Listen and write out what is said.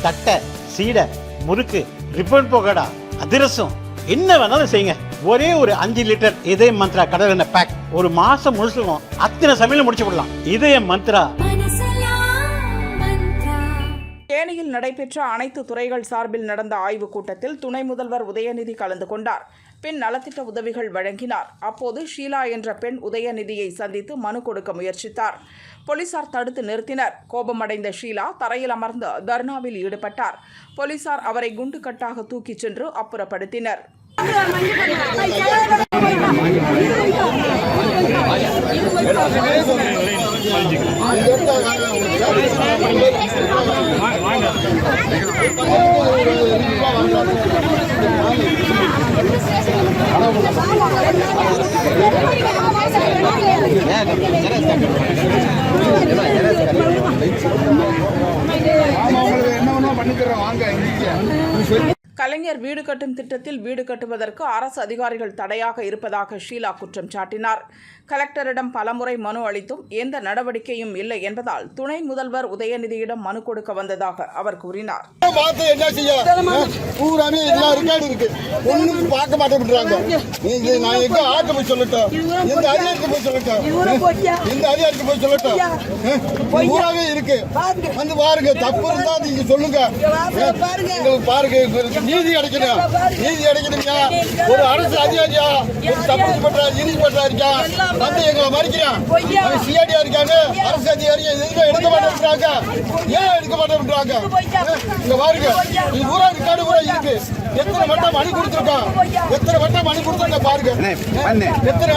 தட்டை, சீடை, முறுக்கு, ரிப்பன் பக்கோடா, அதிரசம் என்ன வேணாலும் செய்யுங்க. ஒரே ஒரு 5 லிட்டர் இதய மந்த்ரா கடல் எண்ணெய் பேக் ஒரு மாசம் முழுசுக்கும் அத்தனை சமையல முடிச்சு விடலாம். இதய மந்த்ரா. தேனியில் நடைபெற்ற அனைத்து துறைகள் சார்பில் நடந்த ஆய்வுக் கூட்டத்தில் துணை முதல்வர் உதயநிதி கலந்து கொண்டார். பெண் நலத்திட்ட உதவிகள் வழங்கினார். அப்போது ஷீலா என்ற பெண் உதயநிதியை சந்தித்து மனு கொடுக்க முயற்சித்தார். போலீசார் தடுத்து நிறுத்தினர். கோபமடைந்த ஷீலா தரையில் அமர்ந்து தர்ணாவில் ஈடுபட்டார். போலீசார் அவரை குண்டுகட்டாக தூக்கிச் சென்று அப்புறப்படுத்தினர். கலைஞர் வீடு கட்டும் திட்டத்தில் வீடு கட்டுவதற்கு அரசு அதிகாரிகள் தடையாக இருப்பதாக ஷீலா குற்றம் சாட்டினார். கலெக்டரிடம் பலமுறை மனு அளித்தும் எந்த நடவடிக்கையும் இல்லை என்பதால் துணை முதல்வர் உதயநிதியிடம் மனு கொடுக்க வந்ததாக அவர் கூறினார். நீதி கிடைக்கணும், நீதி கிடைக்கணுங்க. ஒரு அரசு அதிகாரியா தப்பு பண்ற நீதி பண்றாருக்கா வந்து எங்களை மறிக்கிறான். சிஐடியா இருக்காங்க, அரசு அதிகாரி எதுவுமே எடுக்க மாட்டேன்றாங்க. ஏன் எடுக்க மாட்டேன்றாங்க? இங்க பாருங்க, இது பூரா ரெக்கார்டு பூரா இருக்கு. எத்தனை வட்டம் மணி கொடுத்துருக்கோம், எத்தனை வட்டம் மணி கொடுத்துருக்க பாருங்க, எத்தனை